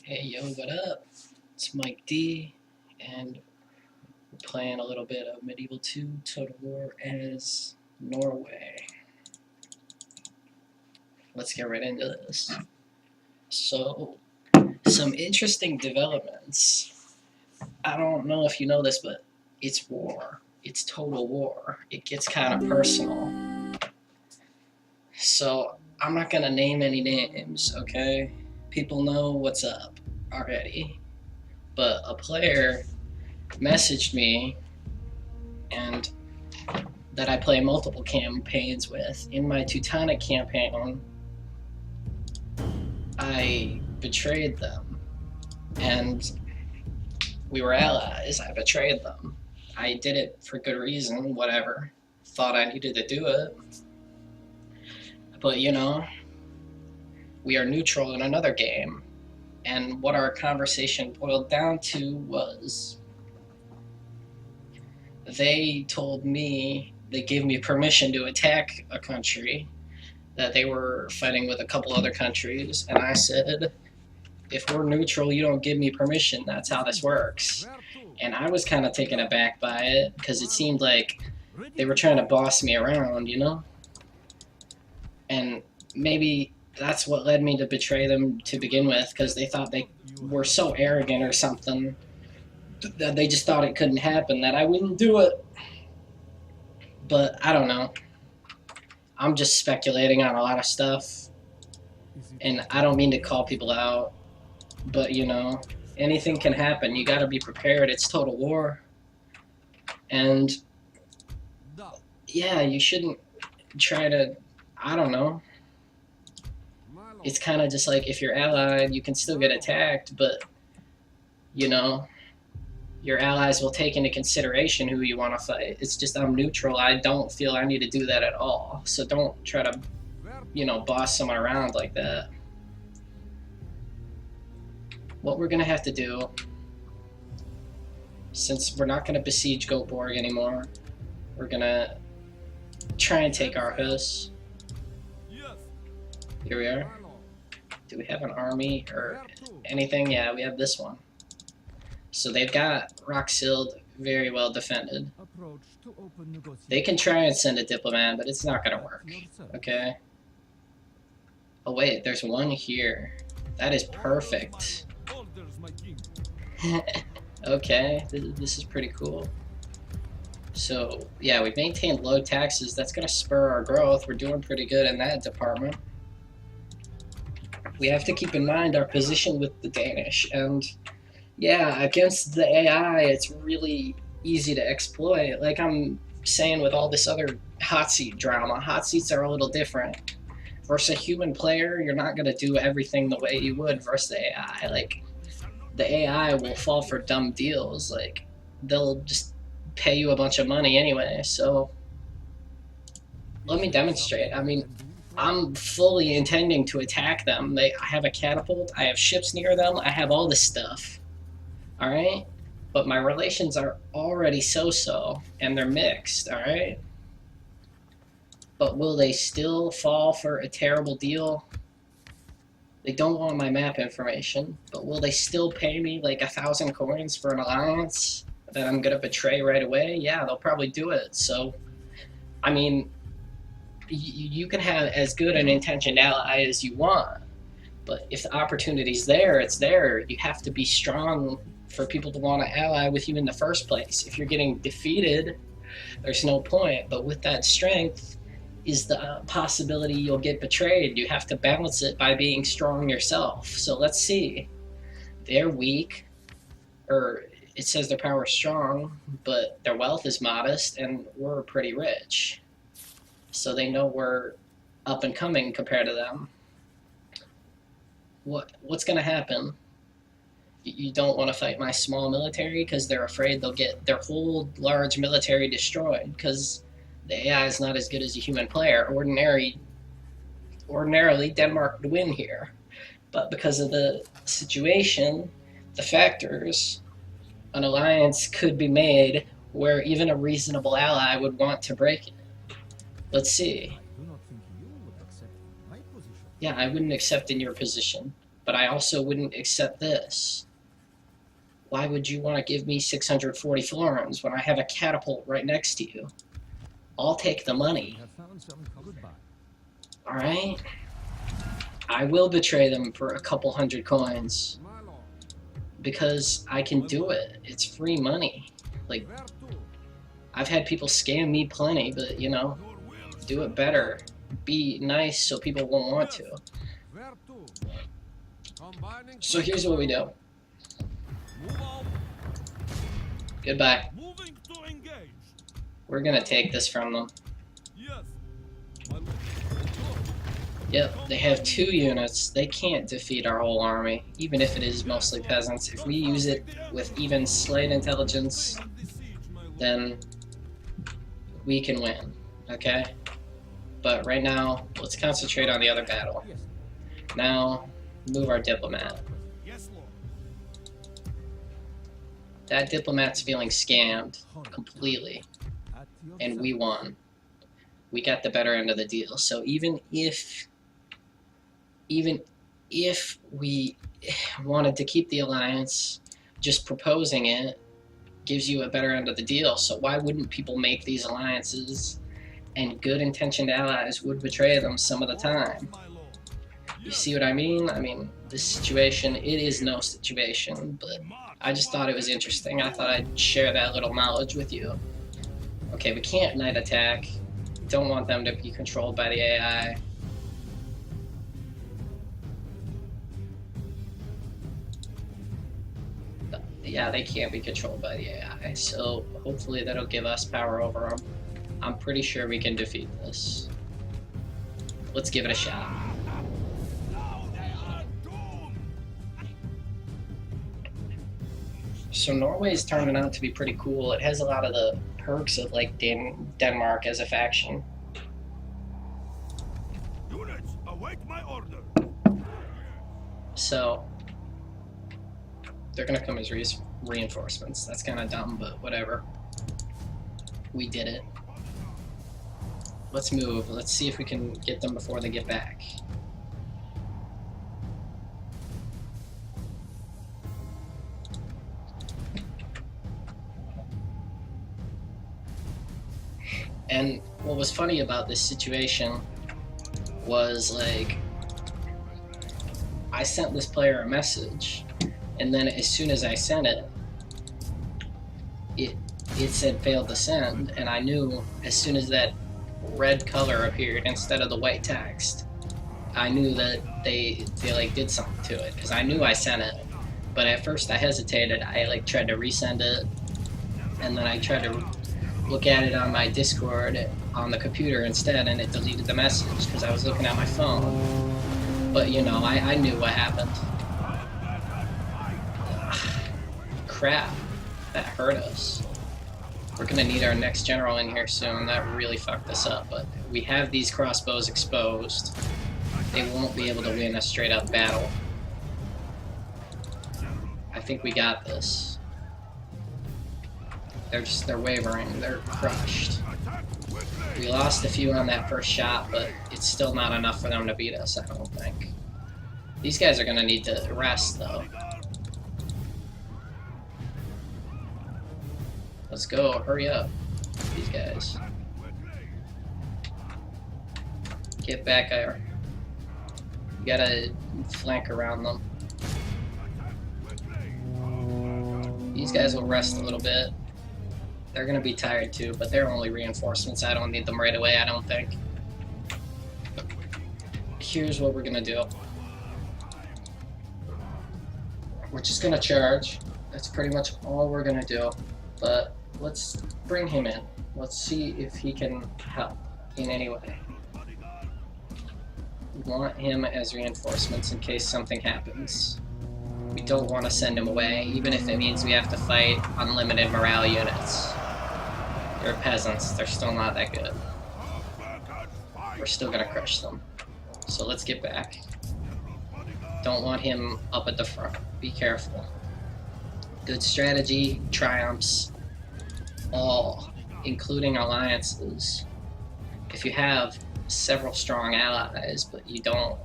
Hey yo, what up? It's Mike D, and we're playing a little bit of Medieval 2 Total War as Norway. Let's get right into this. So, some interesting developments. I don't know if you know this, but it's war. It's total war. It gets kind of personal. So, I'm not gonna name any names, okay? People know what's up already. But a player messaged me and that I play multiple campaigns with. In my Teutonic campaign, I betrayed them, and we were allies. I betrayed them. I did it for good reason, whatever. Thought I needed to do it. But, we are neutral in another game. And what our conversation boiled down to was they told me, they gave me permission to attack a country that they were fighting with a couple other countries, and I said, if we're neutral, you don't give me permission. That's how this works. And I was kind of taken aback by it, because it seemed like they were trying to boss me around, And maybe that's what led me to betray them to begin with, because they thought they were so arrogant or something, that they just thought it couldn't happen, that I wouldn't do it. But I don't know. I'm just speculating on a lot of stuff, and I don't mean to call people out, but anything can happen. You gotta be prepared. It's total war. And yeah, you shouldn't try to, I don't know. It's kind of just like if you're allied, you can still get attacked, but your allies will take into consideration who you want to fight. It's just I'm neutral. I don't feel I need to do that at all. So don't try to, boss someone around like that. What we're going to have to do, since we're not going to besiege Göteborg anymore, we're going to try and take Aarhus. Here we are. Do we have an army or anything? Yeah, we have this one. So they've got Roxild very well defended. They can try and send a diplomat, but it's not going to work. Okay? Oh wait, there's one here. That is perfect. Okay, this is pretty cool. So yeah, we've maintained low taxes. That's going to spur our growth. We're doing pretty good in that department. We have to keep in mind our position with the Danish, and yeah, against the AI, it's really easy to exploit. Like I'm saying with all this other hot seat drama, hot seats are a little different. Versus a human player, you're not going to do everything the way you would versus the AI. Like, the AI will fall for dumb deals. Like, they'll just pay you a bunch of money anyway. So, let me demonstrate. I mean, I'm fully intending to attack them. I have a catapult, I have ships near them, I have all this stuff. Alright? But my relations are already so-so, and they're mixed, alright? But will they still fall for a terrible deal? They don't want my map information, but will they still pay me like 1,000 coins for an alliance that I'm gonna betray right away? Yeah, they'll probably do it. So, I mean, you can have as good an intentioned ally as you want, but if the opportunity's there, it's there. You have to be strong for people to want to ally with you in the first place. If you're getting defeated, there's no point. But with that strength is the possibility you'll get betrayed. You have to balance it by being strong yourself. So let's see. They're weak, or it says their power is strong, but their wealth is modest, and we're pretty rich. So they know we're up and coming compared to them. What's going to happen? You don't want to fight my small military because they're afraid they'll get their whole large military destroyed because the AI is not as good as a human player. Ordinarily, Denmark would win here. But because of the situation, the factors, an alliance could be made where even a reasonable ally would want to break it. Let's see. Yeah, I wouldn't accept in your position. But I also wouldn't accept this. Why would you want to give me 640 florins when I have a catapult right next to you? I'll take the money. Alright? I will betray them for a couple hundred coins. Because I can do it. It's free money. Like, I've had people scam me plenty, but, you know, do it better. Be nice so people won't want to. So here's what we do. Goodbye. We're gonna take this from them. Yep, they have 2 units. They can't defeat our whole army, even if it is mostly peasants. If we use it with even slight intelligence, then we can win, okay? But right now, let's concentrate on the other battle. Now, move our diplomat. That diplomat's feeling scammed completely, and we won. We got the better end of the deal. So even if we wanted to keep the alliance, just proposing it gives you a better end of the deal. So why wouldn't people make these alliances? And good-intentioned allies would betray them some of the time. You see what I mean? I mean, this situation, it is no situation, but I just thought it was interesting. I thought I'd share that little knowledge with you. Okay, we can't night attack. Don't want them to be controlled by the AI. Yeah, they can't be controlled by the AI, so hopefully that'll give us power over them. I'm pretty sure we can defeat this. Let's give it a shot. So Norway's turning out to be pretty cool. It has a lot of the perks of like Denmark as a faction. Units, await my order. So they're gonna come as reinforcements. That's kind of dumb, but whatever. We did it. Let's move. Let's see if we can get them before they get back. And what was funny about this situation was, like, I sent this player a message, and then as soon as I sent it, it said failed to send, and I knew as soon as that red color appeared instead of the white text, I knew that they like did something to it, because I knew I sent it. But at first I hesitated. I like tried to resend it, and then I tried to look at it on my Discord on the computer instead, and it deleted the message because I was looking at my phone. But you know, I knew what happened. Crap, that hurt us. We're gonna need our next general in here soon. That really fucked us up, but we have these crossbows exposed. They won't be able to win a straight up battle. I think we got this. They're wavering, they're crushed. We lost a few on that first shot, but it's still not enough for them to beat us, I don't think. These guys are gonna need to rest though. Let's go, hurry up, these guys. Get back there. You gotta flank around them. These guys will rest a little bit. They're gonna be tired too, but they're only reinforcements. I don't need them right away, I don't think. Here's what we're gonna do. We're just gonna charge. That's pretty much all we're gonna do. But let's bring him in. Let's see if he can help in any way. We want him as reinforcements in case something happens. We don't want to send him away, even if it means we have to fight unlimited morale units. They're peasants, they're still not that good. We're still gonna crush them. So let's get back. Don't want him up at the front. Be careful. Good strategy triumphs all, including alliances. If you have several strong allies, but you don't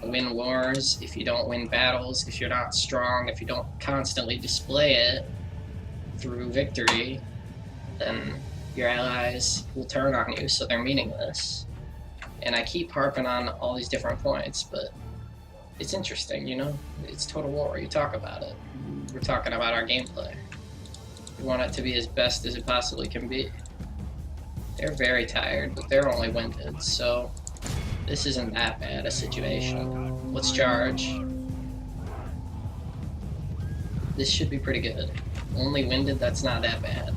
win wars, if you don't win battles, if you're not strong, if you don't constantly display it through victory, then your allies will turn on you, so they're meaningless. And I keep harping on all these different points, but it's interesting, you know? It's Total War, you talk about it. We're talking about our gameplay. We want it to be as best as it possibly can be. They're very tired, but they're only winded, so this isn't that bad a situation. Let's charge. This should be pretty good. Only winded, that's not that bad.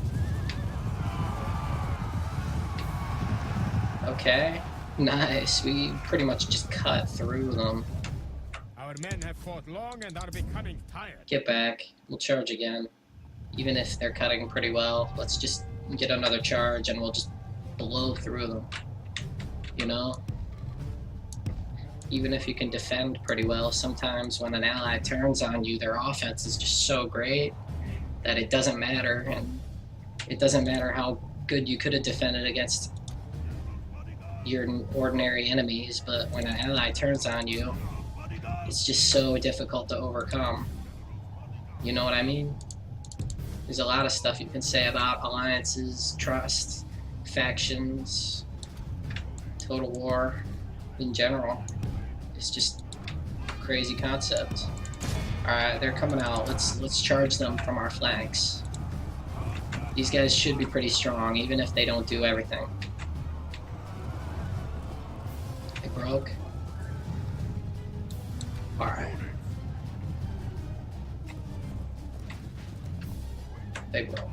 Okay, nice. We pretty much just cut through them. Our men have fought long and are becoming tired. Get back. We'll charge again. Even if they're cutting pretty well, let's just get another charge and we'll just blow through them. You know? Even if you can defend pretty well, sometimes when an ally turns on you, their offense is just so great that it doesn't matter, and it doesn't matter how good you could have defended against your ordinary enemies, but when an ally turns on you, it's just so difficult to overcome. You know what I mean? There's a lot of stuff you can say about alliances, trust, factions, Total War in general. It's just a crazy concept. Alright, they're coming out. Let's charge them from our flanks. These guys should be pretty strong, even if they don't do everything. They broke. Alright. They broke.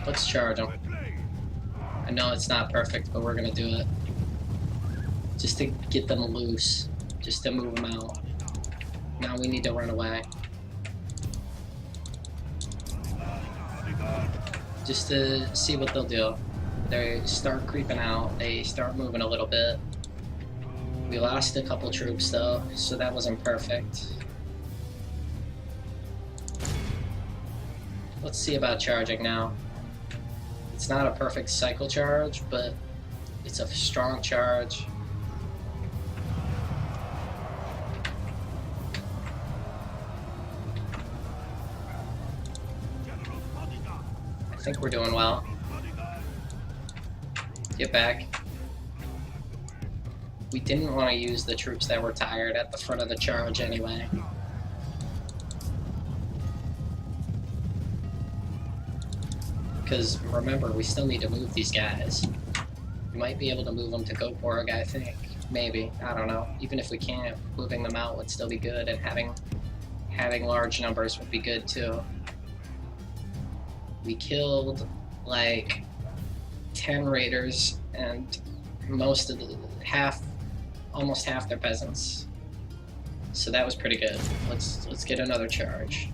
Let's charge them. I know it's not perfect, but we're gonna do it. Just to get them loose. Just to move them out. Now we need to run away. Just to see what they'll do. They start creeping out. They start moving a little bit. We lost a couple troops though, so that wasn't perfect. Let's see about charging now. It's not a perfect cycle charge, but it's a strong charge. I think we're doing well. Get back. We didn't want to use the troops that were tired at the front of the charge anyway. Because remember, we still need to move these guys. We might be able to move them to Goporg, I think. Maybe. I don't know. Even if we can't, moving them out would still be good, and having large numbers would be good too. We killed like 10 raiders and most of the almost half their peasants. So that was pretty good. Let's get another charge.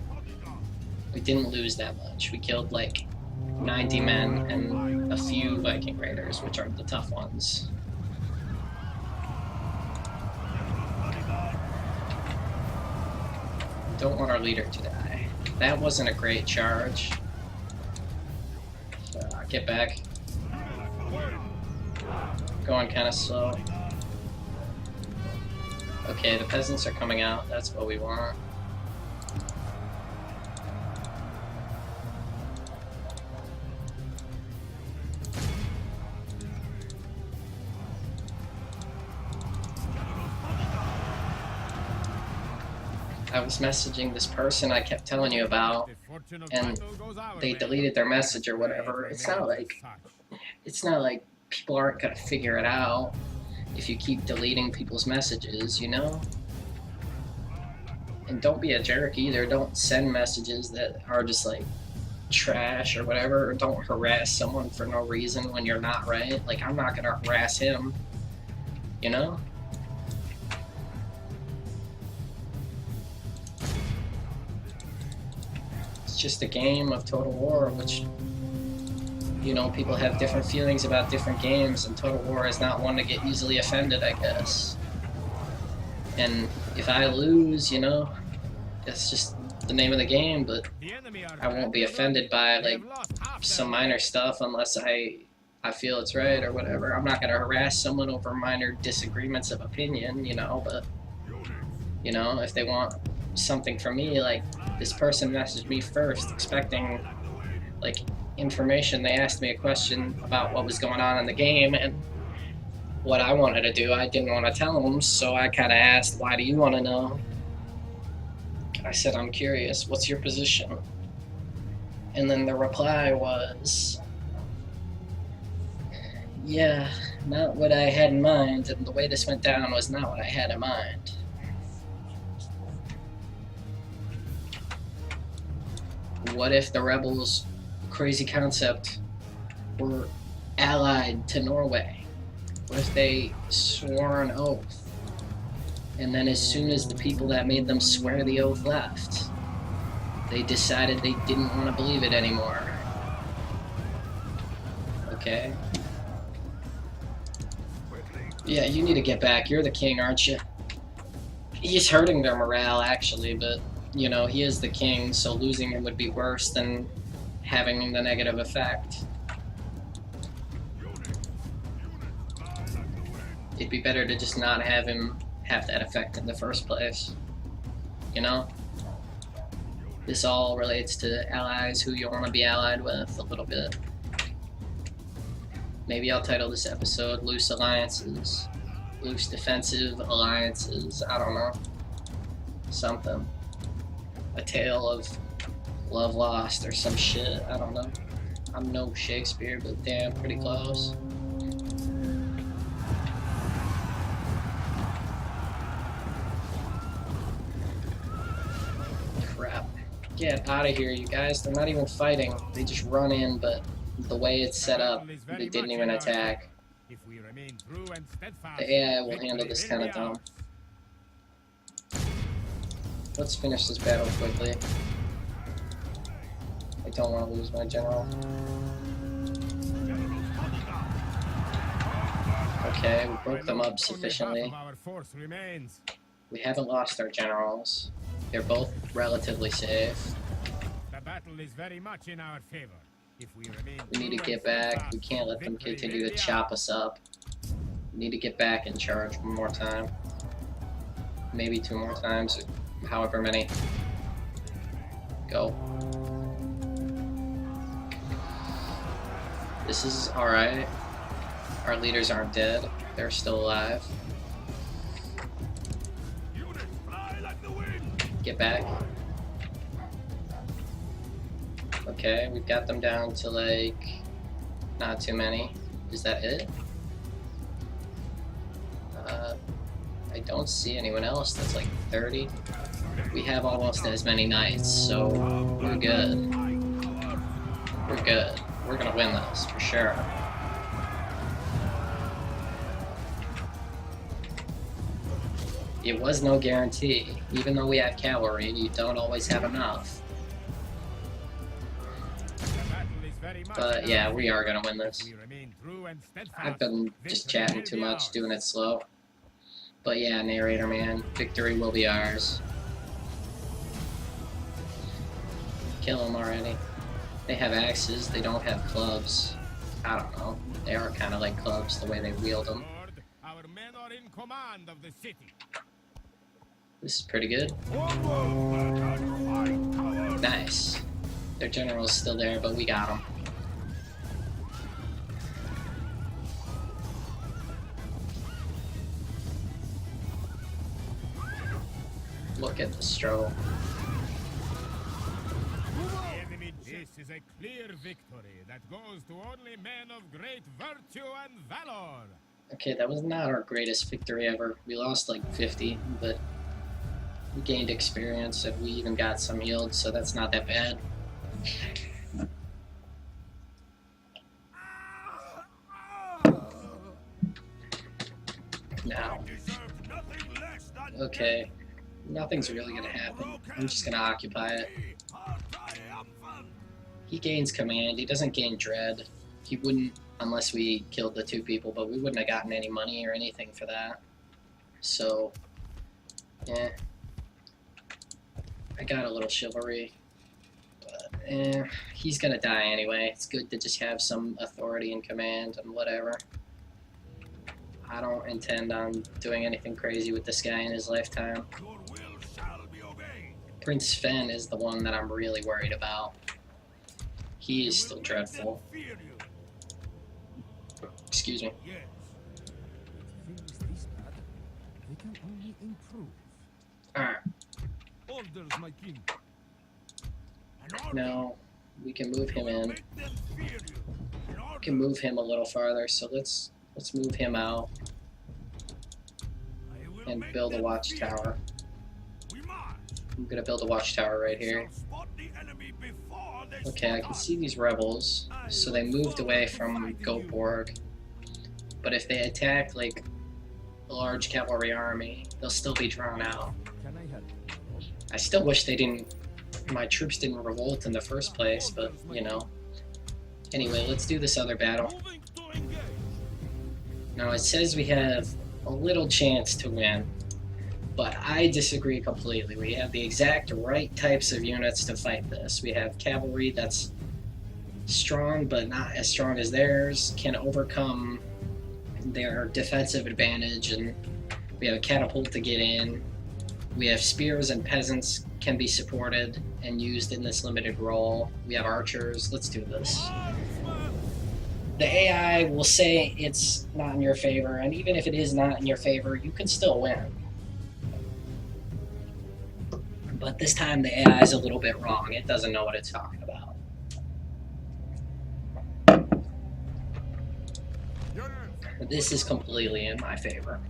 We didn't lose that much. We killed like 90 men and a few Viking raiders, which are the tough ones. Don't want our leader to die. That wasn't a great charge. Get back. Going kind of slow. Okay, the peasants are coming out. That's what we want. I was messaging this person I kept telling you about, and they deleted their message or whatever. It's not like people aren't gonna figure it out if you keep deleting people's messages, you know? And don't be a jerk either. Don't send messages that are just like trash or whatever, or don't harass someone for no reason when you're not right. Like, I'm not gonna harass him, you know? It's just a game of Total War, which, you know, people have different feelings about different games, and Total War is not one to get easily offended, I guess. And if I lose, you know, it's just the name of the game, but I won't be offended by, like, some minor stuff unless I I feel it's right or whatever. I'm not gonna harass someone over minor disagreements of opinion, you know, but, you know, if they want something from me, like, this person messaged me first expecting, like, information. They asked me a question about what was going on in the game, and what I wanted to do, I didn't want to tell them, so I kind of asked, why do you want to know? I said, I'm curious, what's your position? And then the reply was, yeah, not what I had in mind, and the way this went down was not what I had in mind. What if the rebels' crazy concept were allied to Norway? What if they swore an oath, and then as soon as the people that made them swear the oath left, they decided they didn't want to believe it anymore? Okay. Yeah, you need to get back. You're the king, aren't you? He's hurting their morale, actually, but, you know, he is the king, so losing him would be worse than having the negative effect. It'd be better to just not have him have that effect in the first place. You know? This all relates to allies, who you want to be allied with, a little bit. Maybe I'll title this episode Loose Alliances. Loose Defensive Alliances. I don't know. Something. A tale of love lost or some shit. I don't know. I'm no Shakespeare, but damn, pretty close. Crap. Get out of here, you guys. They're not even fighting. They just run in, but the way it's set up, they didn't even attack. The AI will handle this kind of dumb. Let's finish this battle quickly. I don't want to lose my general. Okay, we broke them up sufficiently. We haven't lost our generals. They're both relatively safe. The battle is very much in our favor. We need to get back. We can't let them continue to chop us up. We need to get back and charge one more time. Maybe 2 more times, however many. Go. This is alright. Our leaders aren't dead. They're still alive. Get back. Okay, we've got them down to like not too many. Is that it? I don't see anyone else that's like 30. We have almost as many knights, so we're good. We're good. We're gonna win this for sure. It was no guarantee. Even though we have cavalry, you don't always have enough. But yeah, we are gonna win this. I've been just chatting too much, doing it slow. But yeah, narrator man, victory will be ours. Kill them already. They have axes, they don't have clubs. I don't know. They are kind of like clubs, the way they wield them. Our men are in command of the city. This is pretty good. Nice. Their general's still there, but we got him. Look at the struggle. This is a clear victory that goes to only men of great virtue and valor. Okay, that was not our greatest victory ever. We lost like 50, but we gained experience and we even got some yield, so that's not that bad. Now, okay, nothing's really gonna happen. I'm just gonna occupy it. He gains command, he doesn't gain dread. He wouldn't unless we killed the 2 people, but we wouldn't have gotten any money or anything for that. So, yeah. I got a little chivalry, but He's gonna die anyway. It's good to just have some authority and command and whatever. I don't intend on doing anything crazy with this guy in his lifetime. Your will shall be obeyed. Prince Fen is the one that I'm really worried about. He is still dreadful. Fear you. Excuse me. Yes. Things this bad, they can only improve. Alright, Orders, my king. An order. now we can move him in. Make them fear you. An order. We can move him a little farther, so let's move him out I will and make build a them watchtower. fear you. We march. I'm gonna build a watchtower right We here. shall spot the enemy before they Okay, I spot can us. see these rebels, so they moved away from Goatborg. But if they attack like a large cavalry army, they'll still be drawn out. Can I help? I still wish my troops didn't revolt in the first place, but you know. Anyway, let's do this other battle. Moving to engage. Now it says we have a little chance to win, but I disagree completely. We have the exact right types of units to fight this. We have cavalry that's strong, but not as strong as theirs, can overcome their defensive advantage, and we have a catapult to get in. We have spears and peasants can be supported and used in this limited role. We have archers. Let's do this. The AI will say it's not in your favor, and even if it is not in your favor, you can still win. But this time the AI is a little bit wrong. It doesn't know what it's talking about. This is completely in my favor.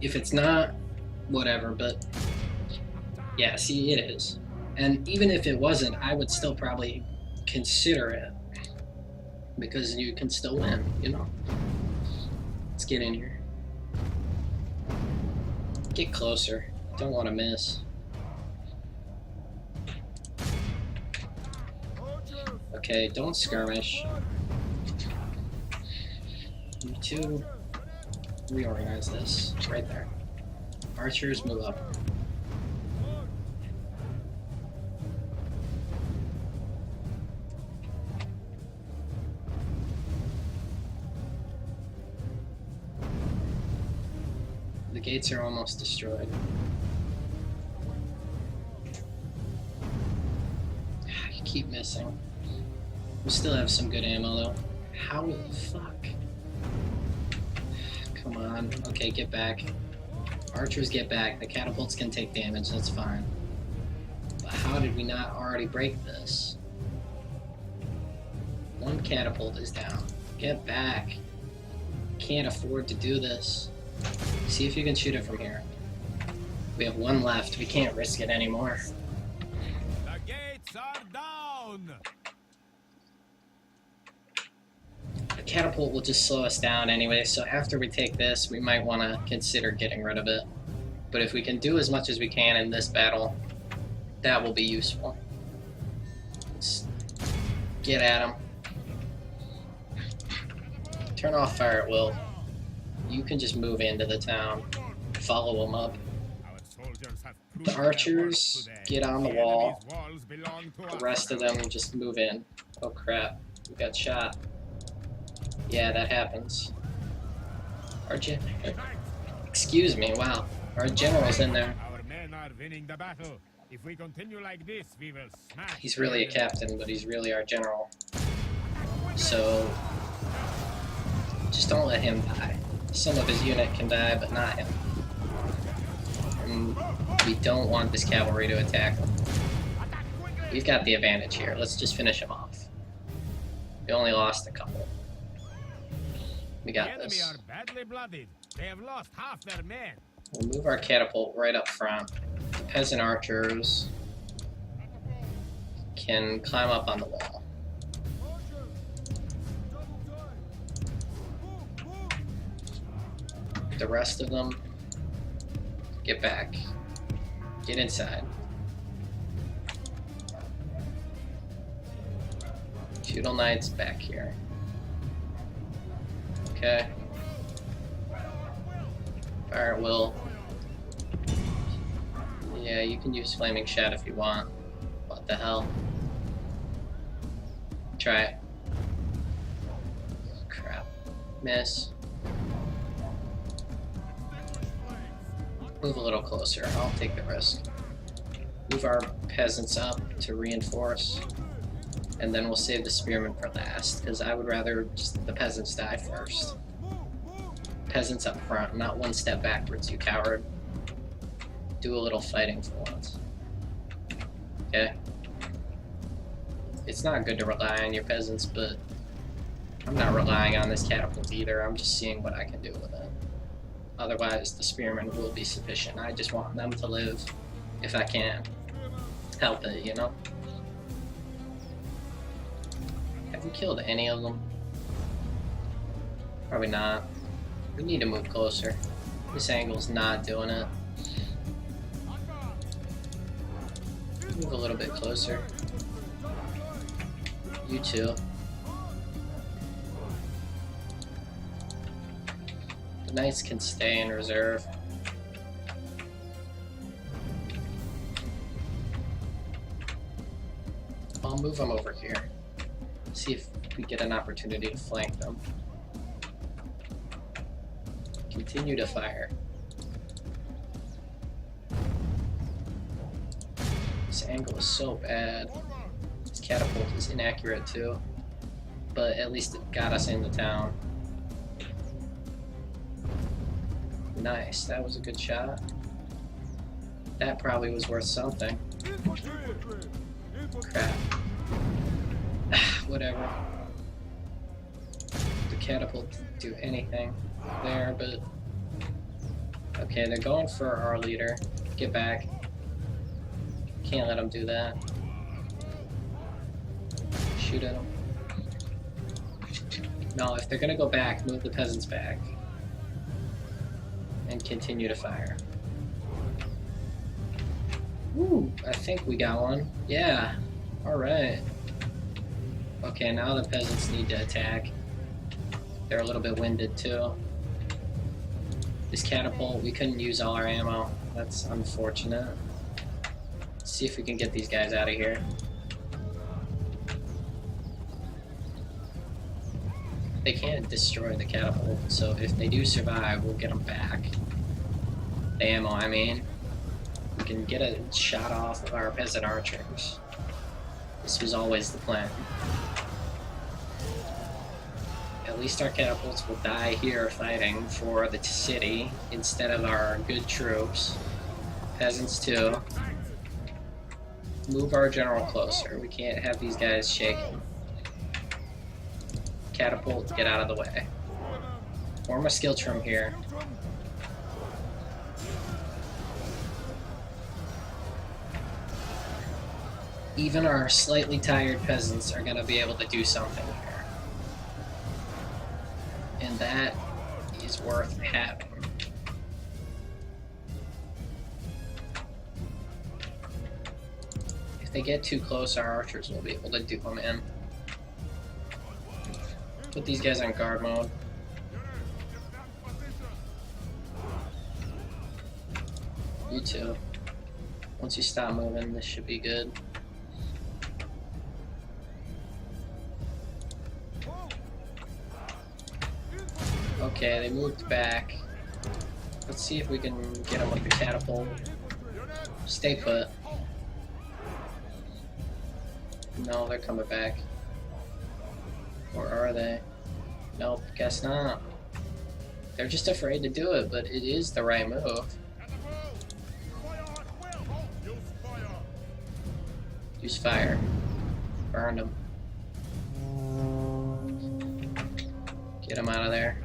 If it's not, whatever, but yeah, see, it is. And even if it wasn't, I would still probably consider it, because you can still win, you know. Let's get in here. Get closer. Don't want to miss. Okay, don't skirmish. You two, reorganize this right there. Archers, move up. The gates are almost destroyed. You keep missing. We still have some good ammo though. How the fuck? Come on. Okay, get back. Archers, get back. The catapults can take damage, that's fine. But how did we not already break this? One catapult is down. Get back. Can't afford to do this. See if you can shoot it from here. We have one left. We can't risk it anymore. The gates are down. The catapult will just slow us down anyway, so after we take this, we might want to consider getting rid of it. But if we can do as much as we can in this battle, that will be useful. Let's get at him. Turn off fire at will. You can just move into the town, follow them up. Our soldiers have The proved their archers, worth today. get on the wall. enemy's walls belong to The us. rest of them just move in. Oh crap, we got shot. Yeah, that happens. Excuse me, wow. Our general's in there. Our men are winning the battle. If we continue like this, we will smash. He's really a captain, but he's really our general. So, just don't let him die. Some of his unit can die, but not him. And we don't want this cavalry to attack him. We've got the advantage here. Let's just finish him off. We only lost a couple. We The got enemy this. are badly blooded. They have lost half their men. We'll move our catapult right up front. The peasant archers can climb up on the wall. The rest of them, get back. Get inside. Feudal Knights back here. Okay. Fire at will. Yeah, you can use Flaming Shot if you want. What the hell? Try it. Crap. Miss. Move a little closer. I'll take the risk. Move our peasants up to reinforce. And then we'll save the spearmen for last, because I would rather just the peasants die first. Peasants up front, not one step backwards, you coward. Do a little fighting for once. Okay? It's not good to rely on your peasants, but I'm not relying on this catapult either. I'm just seeing what I can do with it. Otherwise, the spearmen will be sufficient. I just want them to live if I can. Help it, you know? Have we killed any of them? Probably not. We need to move closer. This angle's not doing it. Move a little bit closer. You too. The knights can stay in reserve. I'll move them over here. See if we get an opportunity to flank them. Continue to fire. This angle is so bad. This catapult is inaccurate too. But at least it got us into town. Nice, that was a good shot. That probably was worth something. Crap. Whatever. The catapult didn't do anything there, but... Okay, they're going for our leader. Get back. Can't let them do that. Shoot at them. No, if they're gonna go back, move the peasants back. And continue to fire. Ooh, I think we got one. Yeah. Alright. Okay, now the peasants need to attack. They're a little bit winded too. This catapult, we couldn't use all our ammo. That's unfortunate. Let's see if we can get these guys out of here. They can't destroy the catapult, so if they do survive, we'll get them back. The ammo, I mean. We can get a shot off of our peasant archers. This was always the plan. At least our catapults will die here fighting for the city instead of our good troops. Peasants too. Move our general closer. We can't have these guys shaking. Catapult, get out of the way. Form a skill trim here. Even our slightly tired peasants are gonna be able to do something here. And that is worth having. If they get too close, our archers will be able to do them in. Put these guys on guard mode. You too. Once you stop moving, this should be good. Okay, they moved back. Let's see if we can get them with the catapult. Stay put. No, they're coming back. Or are they? Nope, guess not. They're just afraid to do it, but it is the right move. Use fire. Burned them. Get them out of there.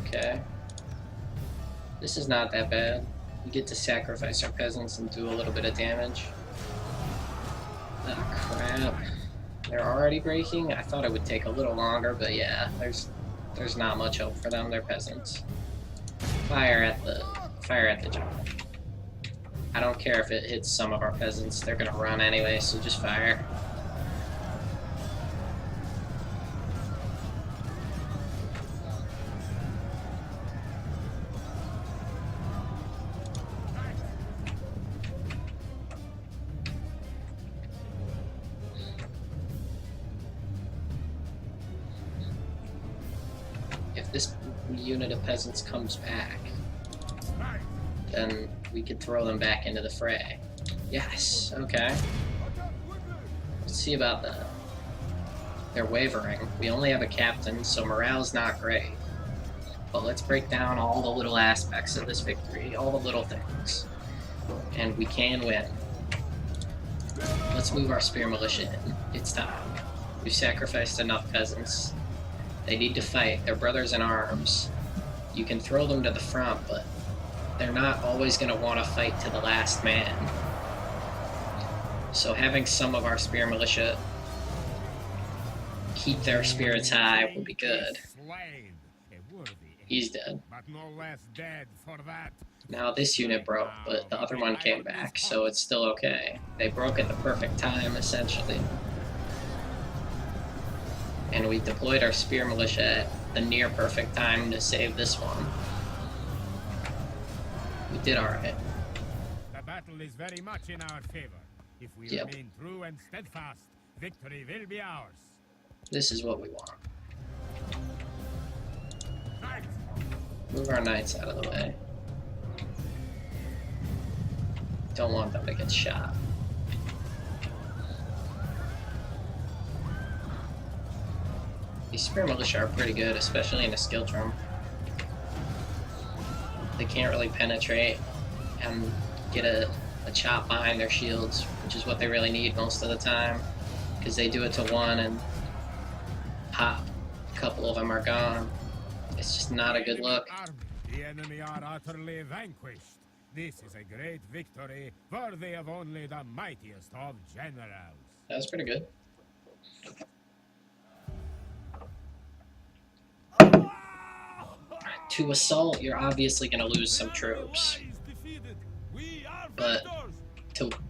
Okay. This is not that bad. We get to sacrifice our peasants and do a little bit of damage. Ah, crap. They're already breaking? I thought it would take a little longer, but yeah, there's not much hope for them. They're peasants. Fire at the general. I don't care if it hits some of our peasants. They're gonna run anyway, so just fire. if this unit of peasants comes back, then we could throw them back into the fray. Yes, okay. Let's see about that. They're wavering. We only have a captain, so morale's not great. But let's break down all the little aspects of this victory, all the little things. And we can win. Let's move our spear militia in. It's time. We've sacrificed enough peasants. They need to fight. They're brothers in arms. You can throw them to the front, but they're not always going to want to fight to the last man. So having some of our spear militia keep their spirits high will be good. He's dead. Now this unit broke, but the other one came back, so it's still okay. They broke at the perfect time, essentially. And we deployed our spear militia at the near perfect time to save this one. We did alright. The battle is very much in our favor. If we remain true and steadfast, victory will be ours. This is what we want. Move our knights out of the way. Don't want them to get shot. These spear militia are pretty good, especially in a skill drum. They can't really penetrate and get a chop behind their shields, which is what they really need most of the time, because they do it to one and pop. A couple of them are gone. It's just not a good look. The enemy are utterly vanquished. This is a great victory, worthy of only the mightiest of generals. That was pretty good. To assault, you're obviously going to lose some troops. But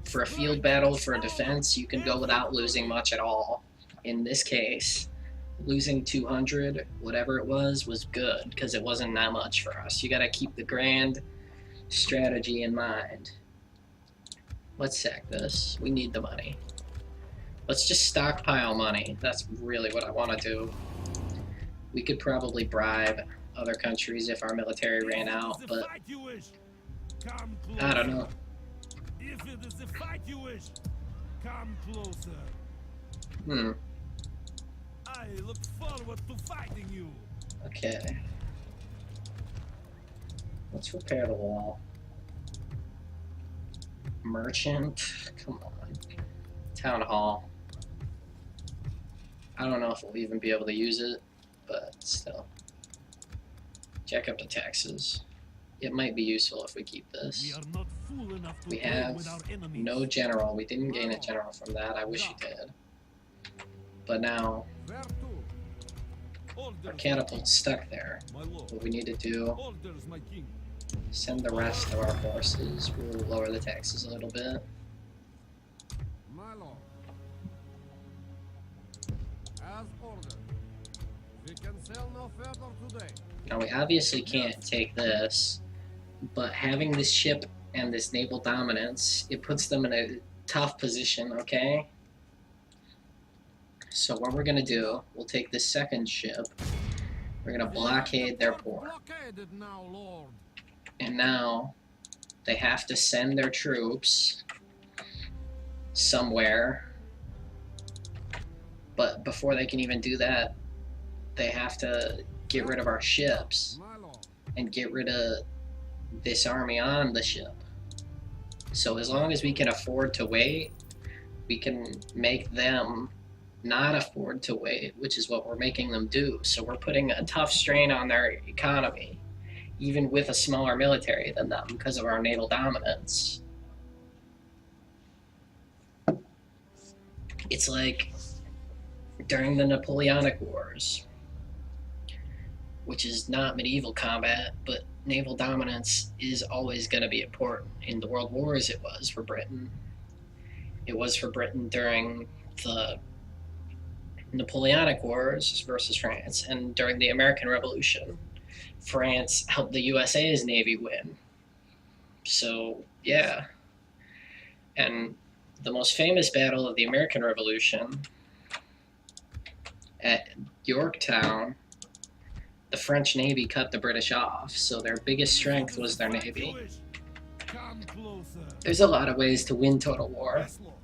for a field battle, for a defense, you can go without losing much at all. In this case, losing 200, whatever it was good, because it wasn't that much for us. You got to keep the grand strategy in mind. Let's sack this. We need the money. Let's just stockpile money. That's really what I want to do. We could probably bribe other countries if our military ran out, but I don't know. If it is the fight you wish, come closer. I look forward to fighting you. Okay. Let's repair the wall. Merchant, come on. Town hall. I don't know if we'll even be able to use it, but still. Jack up the taxes. It might be useful if we keep this. We are not fool enough to We have no general. We didn't gain a general from that. I wish we did. But now, our catapult's stuck there. What we need to do, send the rest of our forces. We'll lower the taxes a little bit. My lord. As ordered. We can sail no further today. Now we obviously can't take this, but having this ship and this naval dominance, it puts them in a tough position, okay? So what we're gonna do, we'll take this second ship, we're gonna blockade their port. Now, Lord. And now, they have to send their troops somewhere, but before they can even do that, they have to get rid of our ships and get rid of this army on the ship. So as long as we can afford to wait, we can make them not afford to wait, which is what we're making them do. So we're putting a tough strain on their economy, even with a smaller military than them, because of our naval dominance. It's like during the Napoleonic Wars, which is not medieval combat, but naval dominance is always going to be important. In the World Wars, it was for Britain. It was for Britain during the Napoleonic Wars versus France, and during the American Revolution, France helped the USA's Navy win. So, yeah. And the most famous battle of the American Revolution at Yorktown the French Navy cut the British off, so their biggest strength was their navy. Come closer. There's a lot of ways to win Total War. Yes, Lord.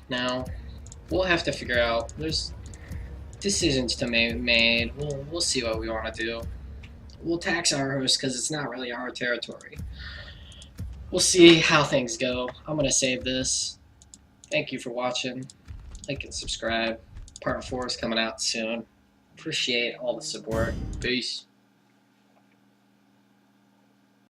Now, we'll have to figure out. There's decisions to be made. We'll see what we want to do. We'll tax our host because it's not really our territory. We'll see how things go. I'm gonna save this. Thank you for watching. Like and subscribe. Part 4 is coming out soon. Appreciate all the support. Peace.